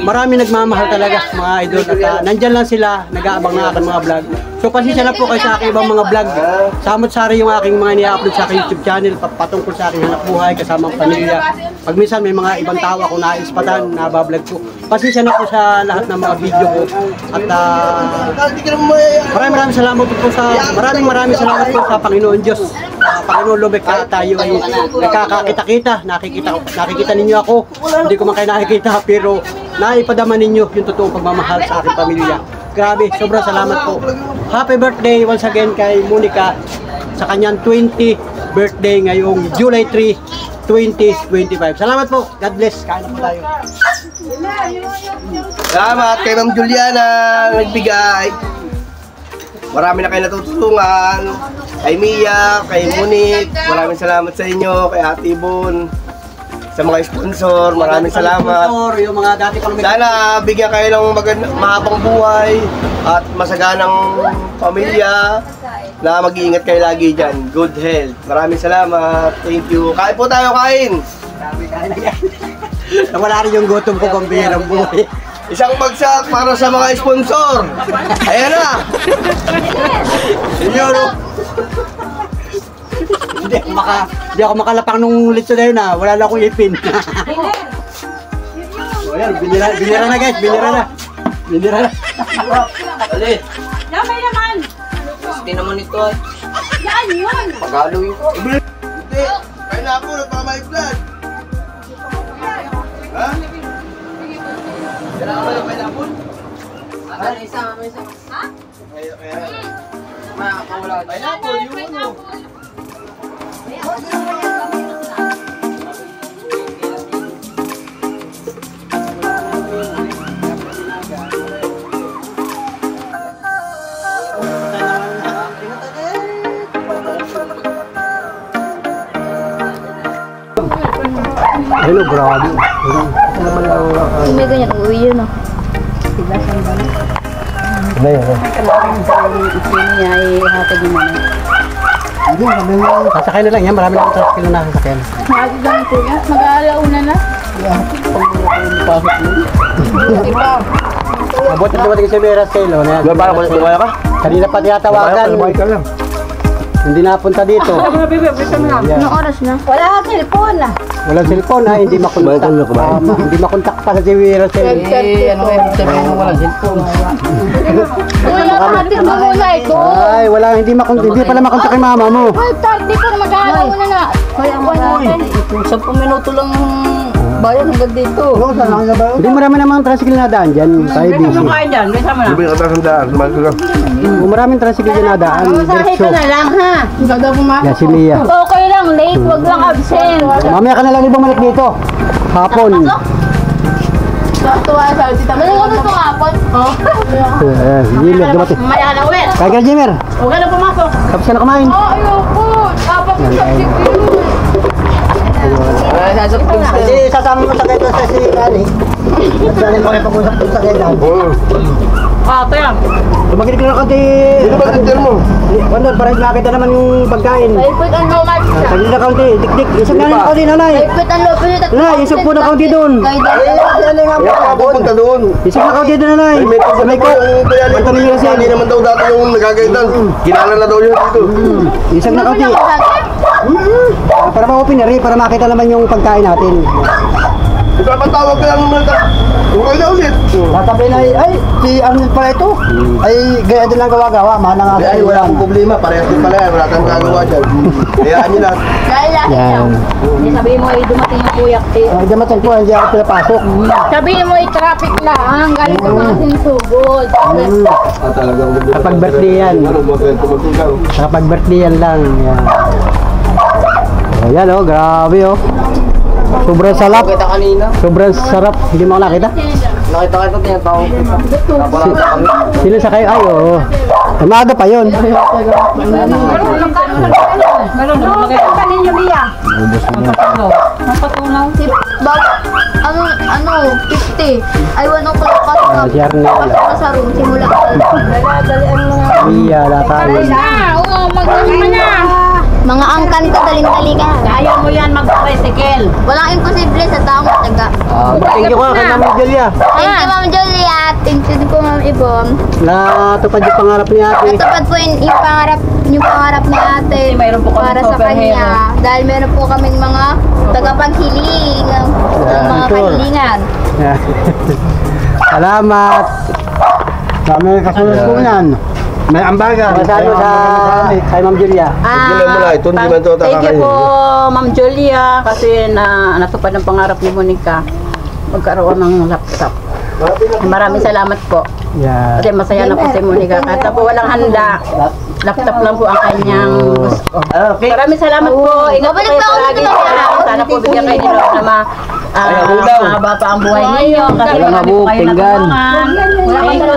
Speaker 1: marami nagmamahal talaga mga idol. At nandyan lang sila, nag-aabang na aking mga vlog. So pasensya na po kayo sa aking ibang mga vlog. Samot-sari yung aking mga ni-upload sa aking YouTube channel patungkol sa aking hanap buhay kasama ang pamilya. Pag minsan may mga ibang tao ako naispatan, nabablog ko. Pasensya na po sa lahat ng mga video ko. At maraming salamat po maraming salamat po sa Panginoon Diyos. Panginoon Lubek na tayo ay nakakakita-kita. Nakikita ninyo ako. Hindi ko man kayo nakikita pero naipadama ninyo yung totoong pagmamahal sa aking pamilya. Grabe, sobrang salamat po. Happy birthday once again kay Monica sa kanyang 20th birthday ngayong July 3, 2025. Salamat po. God bless. Kain na po tayo.
Speaker 6: Salamat kay Ma'am Juliana, nagbigay. marami na kayo natutulungan. Kay Mia, kay Monique, maraming salamat sa inyo, kay Ate Bon, sa mga sponsor, maraming salamat.
Speaker 1: Yung mga dati ko
Speaker 6: Sana bigyan kayo ng mahabang buhay at masaganang pamilya na mag-iingat kayo lagi dyan. Good health. Maraming salamat. Thank you. Kain po tayo, kain!
Speaker 1: Wala rin yung gutom ko kung bigyan ng buhay.
Speaker 6: Isang bagsak para sa mga sponsor. Ayan na! Inyo, no?
Speaker 1: Hindi ako makalapang nung litso na yun wala lang akong ipin. Ayan, binira na guys, binira na. Binira na.
Speaker 6: Dali.
Speaker 2: Damay naman!
Speaker 5: Hindi naman ito ay.
Speaker 2: Yan yun!
Speaker 5: Pagalo yun.
Speaker 6: Hindi. Kain na ako, nagpaka-my-vlog. Ha? Kailangan ba yung pineapple?
Speaker 5: May isa.
Speaker 2: Ha?
Speaker 6: Kaya.
Speaker 5: Makakawala.
Speaker 6: Pineapple, yung ano.
Speaker 1: Hello, grabe.
Speaker 7: May ganyan, uwi yun oh.
Speaker 1: Ano yun? Sasakay na lang yan, marami lang sasakay na sasakyan.
Speaker 3: Maaga lang kuya. Mag-aalauna na.
Speaker 1: Mabuti na dumating si Vera Scalo na yan.
Speaker 6: Para ko kumaya ka?
Speaker 1: Kanina pa tinatawagan.
Speaker 6: ka lang.
Speaker 1: Hindi napunta dito. Yan.
Speaker 7: Anong oras na?
Speaker 2: Wala kang cellphone
Speaker 1: Walang cellphone hindi makontak. Hindi makontak pa sa si Vera Scalo.
Speaker 5: Ano kayo sabihin mo walang cellphone?
Speaker 3: Kuya, kapatid mo muna ito.
Speaker 1: Ay, wala, hindi pala makontak kay mama mo.
Speaker 3: Ay, tardi ko na mag-aalauna na.
Speaker 5: Kaya mo 10 minuto lang bayan hanggang dito.
Speaker 1: Hindi marami namang tricycle na daan dyan. Tayo busy.
Speaker 2: kain dyan, bisa mo na.
Speaker 6: Sabi ka tasandaan, sumali ka lang.
Speaker 1: Maraming tricycle dyan na daan. Diretso.
Speaker 2: lang ha.
Speaker 1: Yan si Mia.
Speaker 3: Okay lang, late. Wag lang absent.
Speaker 1: Mamaya ka na lang ibumalik dito. Hapon.
Speaker 3: Tuwa sa tita.
Speaker 7: Ano ko hapon?
Speaker 1: Jimmer, dumating.
Speaker 2: Mamaya na uwi.
Speaker 1: Kaya ka, Jimmer.
Speaker 2: Huwag ka na pumasok.
Speaker 1: Tapos ka na kumain.
Speaker 3: Ayoko. Dapat yung subject yun.
Speaker 1: Hindi, sasama mo sa kayo sa si Ani. Sasali mo kayo pag-usap sa kayo.
Speaker 2: Ito yan.
Speaker 1: Tumagilig lang konti.
Speaker 6: Sino ba tintir mo?
Speaker 1: Wonder, parang nakita naman yung pagkain.
Speaker 3: Ay, put ang lomat siya.
Speaker 1: Tagli na kaunti. Dik-dik. Isip na lang kaunti, nanay.
Speaker 7: Ay, put ang lopin ito.
Speaker 1: Nanay, isip po na kaunti doon.
Speaker 6: Kaya ka pupunta doon.
Speaker 1: Isip na kaunti doon, nanay.
Speaker 6: Ay, may pagsabi ko, kaya hindi naman daw dati yung nagagaitan. Kilala na daw yun dito.
Speaker 1: Isip na kaunti. Para ma-open na rin, para makita naman yung pagkain natin.
Speaker 6: Ipapatawag ka lang naman. Okay na ulit.
Speaker 1: Tatabi na ay, si Arnold pala ito. Ay, gaya din lang gawa-gawa. Mahal na nga.
Speaker 6: Ay, wala akong problema. Parehas din pala yan. Wala kang gagawa dyan. Hayaan nyo lang.
Speaker 7: Dahil lang
Speaker 1: Yan.
Speaker 2: Hindi sabihin mo ay dumating yung kuya.
Speaker 1: Ay, damatang po, hindi ako pinapasok.
Speaker 3: Sabihin mo, traffic lang. Galing ka mga sinsugod.
Speaker 1: Kapag birthday yan. Kapag birthday yan lang. Yan. Ayan oh, grabe oh. Sobrang sarap.
Speaker 5: Kita kanina.
Speaker 1: Sobrang sarap. Hindi mo ako nakita?
Speaker 5: Nakita ka ito, tinatawag ko.
Speaker 1: Sino sa kayo? Ay, oo. Ay, maaga pa yun.
Speaker 2: Kanin yung Mia. Napatunaw.
Speaker 7: ano, 50. Ay, 1 o'clock pa.
Speaker 1: Si Arnel.
Speaker 7: Pasok sa room, simula.
Speaker 1: Iya, latayin.
Speaker 3: Oo, mag-ano na.
Speaker 7: Mga angkan ko, daling-dali ka.
Speaker 2: Kaya mo yan mag-tricycle.
Speaker 7: Walang imposible sa taong mataga.
Speaker 1: Thank you ka kay Ma'am Julia.
Speaker 7: Thank you, Ma'am Julia. Thank you din po, Ma'am Ibon.
Speaker 1: Natupad yung pangarap ni ate.
Speaker 7: Natupad po yung pangarap ni ate
Speaker 2: Kasi mayroon po kami
Speaker 7: para sa
Speaker 2: superhero.
Speaker 7: kanya. Dahil meron po kaming mga tagapaghiling ng mga
Speaker 1: sure.
Speaker 7: kahilingan.
Speaker 1: Salamat. Kami kasunod po yan. May ambaga. Masano sa kay Ma'am Julia.
Speaker 6: Tignan mo na, ito hindi man ito
Speaker 2: Thank you po,
Speaker 6: takakainin.
Speaker 2: Ma'am Julia, kasi natupad ang pangarap ni Monica. Magkaroon ng laptop. Maraming salamat po.
Speaker 1: Yeah.
Speaker 2: Kasi masaya na po si Monica. Kahit na po walang handa, laptop lang po ang kanyang gusto. Maraming salamat po. Ingat po kayo palagi dyan. Sana po bigyan kayo nila na mahaba pa ang buhay ninyo. Kasi marami po kayo natulungan.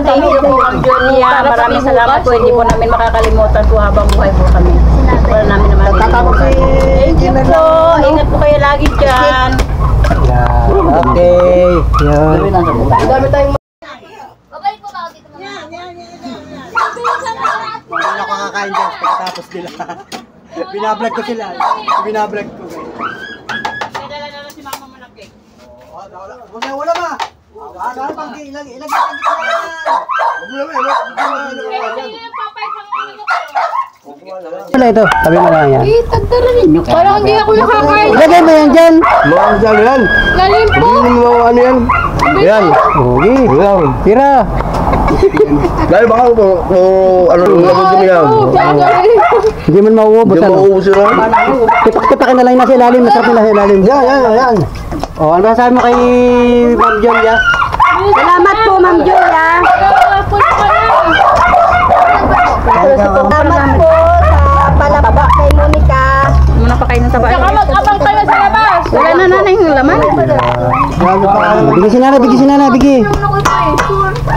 Speaker 2: Thank you po, Ma'am Julia. Maraming salamat po. Hindi po namin makakalimutan po habang buhay po kami. Para namin naman. Thank you po. Ingat po kayo lagi dyan.
Speaker 1: Yeah. Okay. Yun.
Speaker 7: Babalik po ba ako dito?
Speaker 1: Wala na ako kakain dyan pagkatapos nila. Binablog ko sila. Binablog ko. Wala ba? Wala pang ilagay ka Wala ito, sabi mo lang yan.
Speaker 3: Parang hindi ako nakakain.
Speaker 1: Ilagay mo yan dyan.
Speaker 6: Mga dyan yan.
Speaker 3: Lalim po.
Speaker 6: Hindi mo ano yan. Yan.
Speaker 1: Okay. Tira.
Speaker 6: Dahil baka kung ano nung nabagin yan.
Speaker 1: Hindi mo mauubos.
Speaker 6: Hindi mo mauubos yun.
Speaker 1: Tipak-tipakin na lang nasa ilalim. Masarap na nasa ilalim. Yan. O, ano sabi mo kay Ma'am Julia?
Speaker 2: Salamat po, Ma'am Julia. Salamat po sa palabak kay Monica. Muna pa kayo ng taba.
Speaker 3: Saka mag-abang kayo sa labas.
Speaker 2: Wala na nanay yung laman.
Speaker 1: Bigyan si Nana.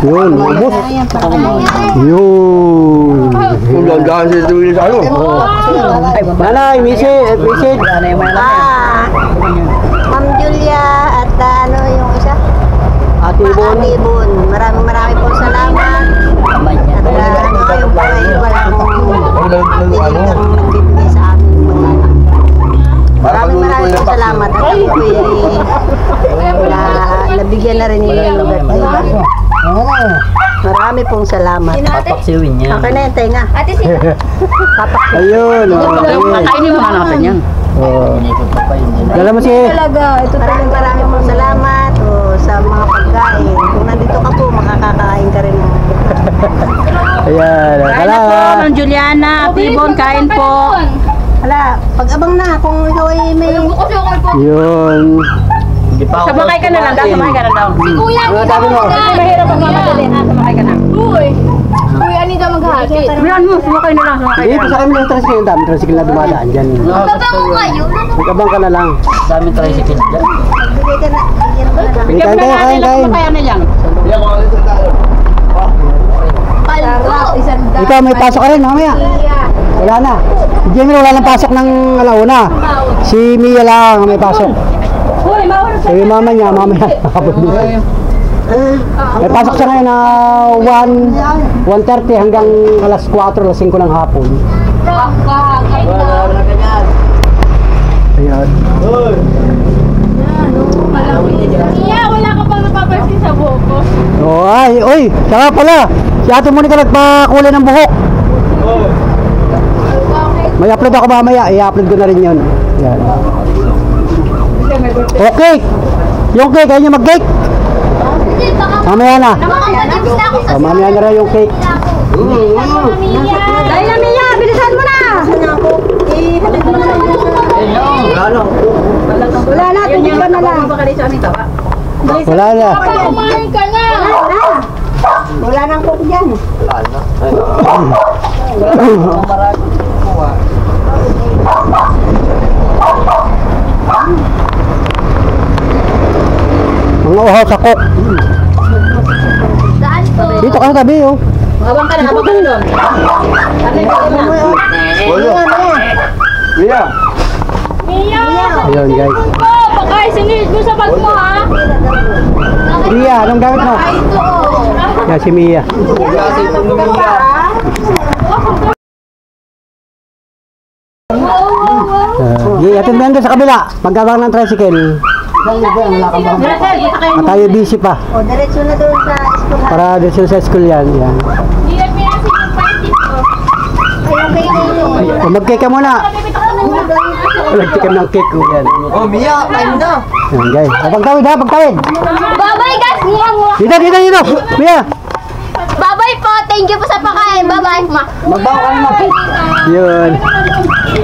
Speaker 1: Yun, ubos. Yun.
Speaker 6: Kung landahan siya tuwili sa ano.
Speaker 1: Nanay, visit.
Speaker 8: Ma'am Julia at yung isa?
Speaker 1: Ate Ibon.
Speaker 8: Ate Ibon. Maraming po salamat. At yung pangaiwala kong nagbibigay sa amin. Maraming po salamat. At ako nabigyan na rin nila yung birthday. Marami pong salamat.
Speaker 5: Papaksiwin niya.
Speaker 8: Okay na yung tenga.
Speaker 7: Ate sino?
Speaker 1: Ayun.
Speaker 2: Kainin mo na natin yan.
Speaker 1: Dala mo si...
Speaker 8: Maraming pong salamat sa mga pagkain. Kung nandito ka po, makakakain ka rin.
Speaker 1: Ayan.
Speaker 2: Kain na po, Ma'am Juliana. Tibon, kain po.
Speaker 8: Hala, pag-abang na kung ikaw ay may...
Speaker 1: Yun.
Speaker 2: Sumakay ka na lang daw.
Speaker 3: Si Kuya,
Speaker 1: Ano sabi mo?
Speaker 2: Mahirap ang mamadali ha. Sumakay ka na.
Speaker 3: Uy. Kuya, Anita maghahati.
Speaker 2: Bilan mo, sumakay na lang.
Speaker 1: Dito sa kami ng tricycle. Ang dami tricycle na dumadaan dyan.
Speaker 7: Magbabango kayo.
Speaker 1: Magkabang ka na lang.
Speaker 5: Dami tricycle dyan.
Speaker 8: Bigay ka na. Bigyan ka na.
Speaker 1: Kain.
Speaker 2: Kaya na yan.
Speaker 7: Palgo.
Speaker 1: Ikaw may pasok ka rin mamaya. Wala na. Si Jimmy wala nang pasok ng alauna. Si Mia lang may pasok. So yung mama niya, mamaya. May pasok siya ngayon na 1:30 hanggang alas 4 o 5 ng hapon. Ayan.
Speaker 3: Iya, wala ka pang napapansin sa buhok ko.
Speaker 1: Oh, ay, oy, saka pala. Si Ate Monica nagpakulay ng buhok. May upload ako mamaya, i-upload ko na rin yun. Yan. Okay. Yung cake, kaya nyo mag-cake? Mamaya na. Oh, mamaya na rin yung cake.
Speaker 2: Dahil na Mia, bilisan mo na.
Speaker 8: Wala na, tingin ka na lang.
Speaker 1: Wala na.
Speaker 3: Kumain ka na.
Speaker 8: Wala nang cook dyan.
Speaker 1: Mga uhaw sa cook.
Speaker 7: Saan po?
Speaker 1: Dito ka sa tabi, oh.
Speaker 2: Habang ka na doon.
Speaker 6: Mia.
Speaker 3: Mia.
Speaker 1: Ayun, guys.
Speaker 3: Baka isinilid mo sa bag mo ha.
Speaker 1: Mia, anong gamit mo? Yan si Mia. Atid mo yan doon sa kabila. Magkabang ng tricycle. Tayo busy pa.
Speaker 8: O, diretso na doon sa school.
Speaker 1: Para doon sa school yan. Yan.
Speaker 3: Hindi na pinasin yung pantit ko.
Speaker 8: Ayun kayo kayo.
Speaker 1: O, mag-cake ka muna. Nag-cake ng cake ko yan.
Speaker 6: Oh, Mia, kain na.
Speaker 1: Yan, guys. O, pagtawid ha, pagtawid.
Speaker 7: Bye-bye guys.
Speaker 1: Dito. Mia.
Speaker 7: Bye-bye po. Thank you po sa pagkain. Bye-bye.
Speaker 1: Magbawa ka naman. Yun.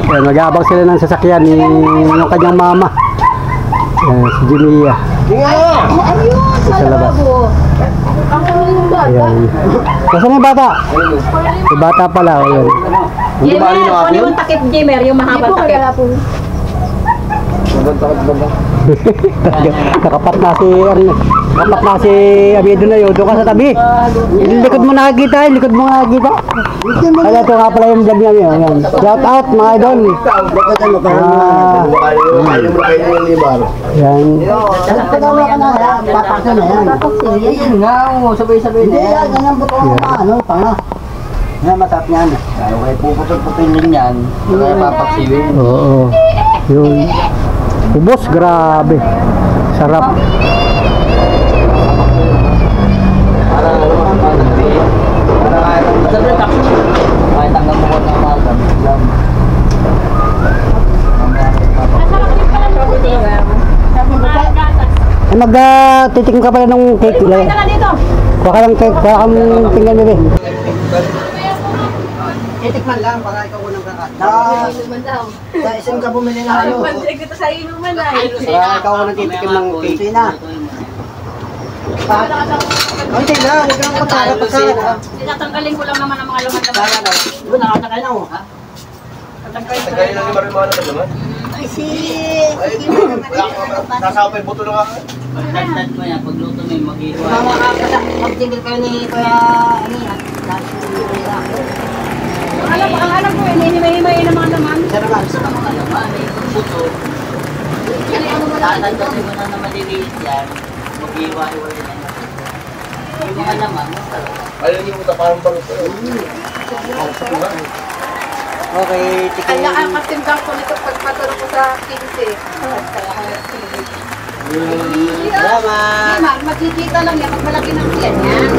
Speaker 1: Yan, mag-aabang sila ng sasakyan ni yung kanyang mama. Yan, si Jimia.
Speaker 6: Mia.
Speaker 8: Ayun.
Speaker 1: sa labas. Ayan. Nasaan yung bata? Yung bata pala. Ayan.
Speaker 2: Jemer, ano yung takip Jemer, yung mahabang takip.
Speaker 1: Nakapat na si nakapat na si Amido na yun. Doon ka sa tabi. Yung likod mo nakakita, yung likod mo nakakita. Kaya ito nga pala yung vlog niya. Ayan. Shout out mga idol. Yan.
Speaker 4: Yan nga, sabay-sabay na yan. Yan ang buto ng ano, panga. Yan, matap niyan. Okay, puputol-putulin yan. Kaya papaksiwin.
Speaker 1: Oo. Yun. Ubos, grabe. Sarap.
Speaker 5: Kahit hanggang bukod ng umaga.
Speaker 1: Mag-titikim ka pala ng cake. Kuha ka ng cake. Kuha kang tingnan, bebe.
Speaker 4: Titikman lang, baka ikaw unang kakat. Sa isang ka bumili na ano.
Speaker 3: Sa inuman ay.
Speaker 4: Baka ikaw unang titikim ng cake na. Hindi na, huwag kang patara pagkarat.
Speaker 2: Tinatanggalin ko lang naman ang mga laman-laman.
Speaker 4: Doon, nakatakay na oh.
Speaker 6: Tagay lang yung marijuana ka naman. Nasapay buto na nga.
Speaker 5: Pagkatad mo yan, pagluto mo yung mag-iwa.
Speaker 4: Mag-tigil kayo ni Kuya Ani.
Speaker 2: Ang alam ko, hinihimay-himay ng mga laman.
Speaker 4: Isa naman.
Speaker 5: Sa mga laman, eh, kung buto. Tatandasin mo na na maliliit yan. Mag-iwa-iwa din yan. Yung mga laman, masarap.
Speaker 6: Ayun yung parang balot.
Speaker 1: Okay, tikim.
Speaker 3: Nakakatimbang ko nito pagpatulong ko sa 15.
Speaker 1: Salamat.
Speaker 2: Magkikita lang yan, pag malaki ng yan yan.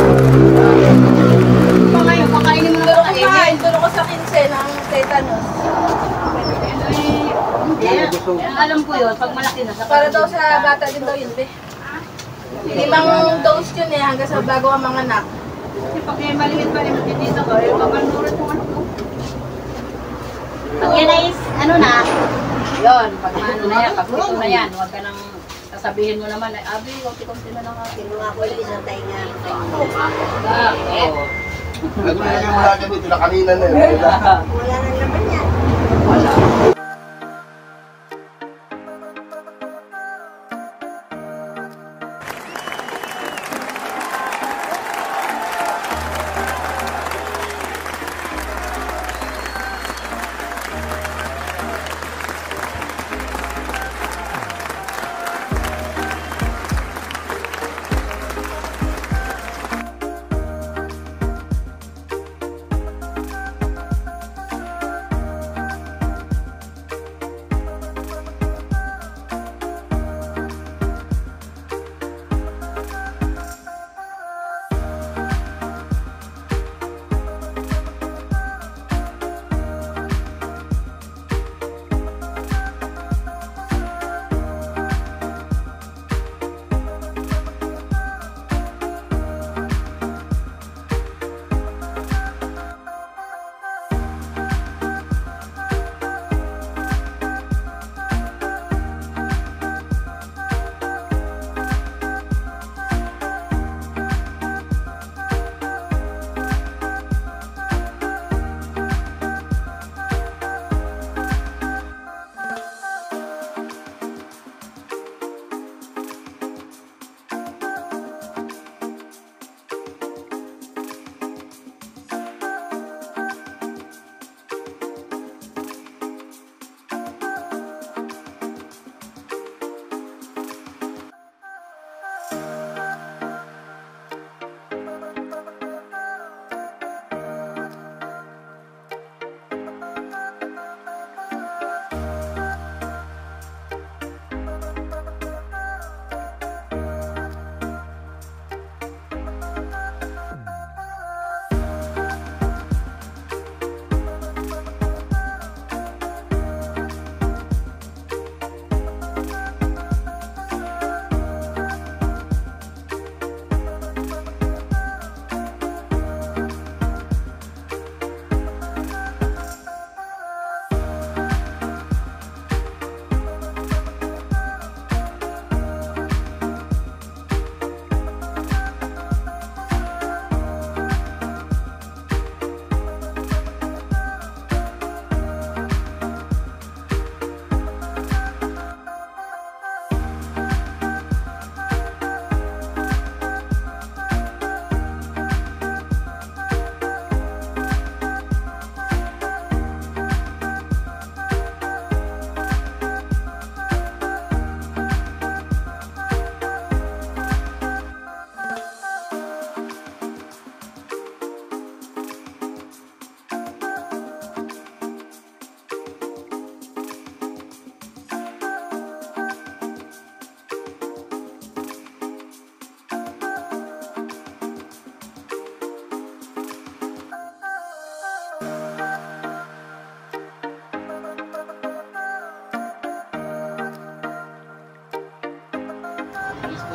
Speaker 2: Pa ngayon, pakainin mo na lang kainin.
Speaker 3: Tulong ko sa 15 ng tetanus.
Speaker 2: Alam ko yun, pag malaki na.
Speaker 3: Para daw sa bata din daw yun, be. 5 dose yun eh, hanggang sa bago ang mga anak.
Speaker 2: Kasi pag may maliit pa rin magkikita ko, yung mamalnurit mo ano ko. Pag yan ay, ano na, yun, pag ano na yan, pag ito na yan, huwag ka nang sasabihin mo naman, ay, abi, konti-konti na lang ako.
Speaker 8: Kinuha ko yung isang tainga.
Speaker 6: Nagulagay mo lang dyan dito na kanina na yun.
Speaker 8: Wala nang laman yan.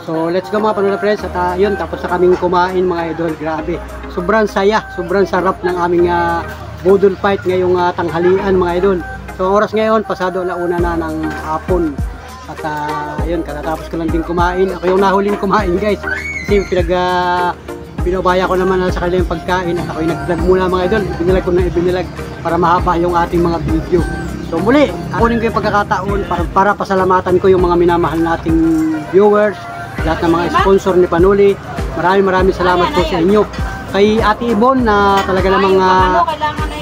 Speaker 1: So let's go mga Panula friends. At yun, tapos na kaming kumain mga idol. Grabe, sobrang saya, sobrang sarap ng aming budol fight ngayong tanghalian mga idol. So oras ngayon, pasado alauna na ng hapon. At yun, katatapos ko lang din kumain. Ako yung nahuling kumain guys. Kasi pinabaya ko naman sa kanila yung pagkain. At ako yung nag-vlog muna mga idol. Ibinilag ko na ibinilag para mahaba yung ating mga video. So muli, kunin ko yung pagkakataon para pasalamatan ko yung mga minamahal nating viewers, lahat ng mga sponsor ni Panuli. Maraming salamat po sa inyo. Kay Ate Ibon na talaga namang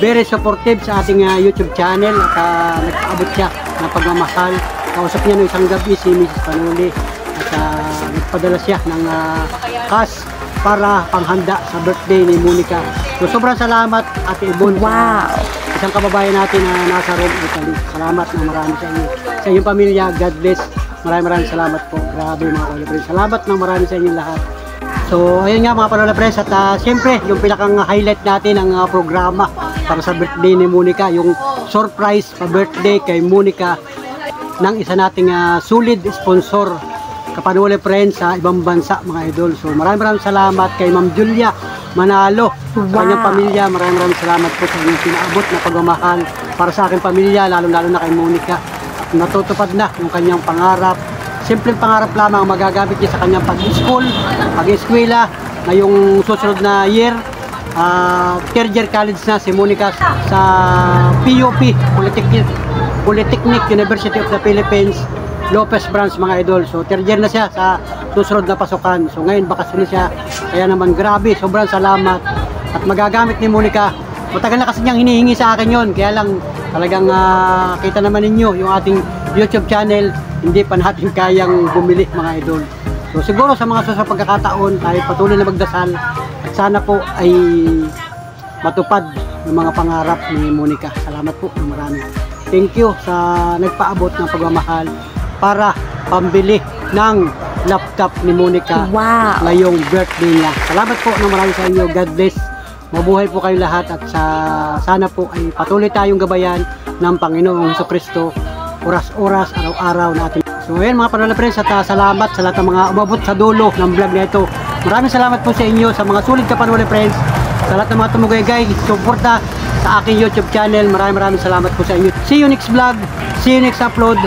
Speaker 1: very supportive sa ating YouTube channel at nagpaabot siya ng pagmamahal. Kausap niya no isang gabi si Mrs. Panuli at nagpadala siya ng cash para panghanda sa birthday ni Monica. So sobrang salamat Ate Ibon. Wow! Isang kababayan natin na nasa Rome, Italy. Salamat na marami sa inyo. Sa inyong pamilya, God bless. Maraming salamat po. Grabe mga Panola Friends. Salamat na marami sa inyong lahat. So ayun nga mga Panola Friends. At siyempre, yung pinakang highlight natin ng programa para sa birthday ni Monica. Yung surprise pa-birthday kay Monica ng isa nating solid sponsor Kapanola Friends sa ibang bansa mga idol. So maraming salamat kay Ma'am Julia Manalo, sa kanyang pamilya. Maraming salamat po sa inyong pinaabot na pagmamahal para sa aking pamilya, lalo-lalo na kay Monica. At natutupad na yung kanyang pangarap. Simpleng pangarap lamang magagamit niya sa kanyang pag-school, pag-eskwela ngayong susunod na year. Third year college na si Monica sa PUP, Polytechnic University of the Philippines, Lopez Branch mga idol. So third year na siya sa susunod na pasukan. So ngayon bakasyon na siya. Kaya naman grabe, sobrang salamat. At magagamit ni Monica. Matagal na kasi niyang hinihingi sa akin yon. Kaya lang talagang kita naman ninyo yung ating YouTube channel. Hindi pa natin kayang bumili mga idol. So siguro sa mga susunod pagkakataon tayo patuloy na magdasal. At sana po ay matupad yung mga pangarap ni Monica. Salamat po ng marami. Thank you sa nagpaabot ng pagmamahal para pambili ng laptop ni Monica ngayong birthday niya. Salamat po ng marami sa inyo. God bless. Mabuhay po kayo lahat at sana po ay patuloy tayong gabayan ng Panginoong Jesucristo oras-oras, araw-araw natin. So ayan mga Panola Friends at salamat sa lahat ng mga umabot sa dulo ng vlog na ito. Maraming salamat po sa inyo sa mga sulit ka Panola Friends, sa lahat ng mga tumugay-gay, suporta sa aking YouTube channel. Maraming salamat po sa inyo. See you next vlog, see you next upload,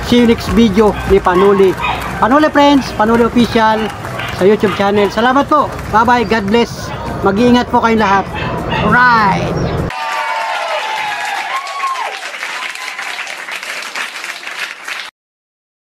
Speaker 1: see you next video ni Panuli. Panola Friends, Panuli Official sa YouTube channel. Salamat po. Bye bye. God bless. Mag-iingat po kayong lahat. Alright.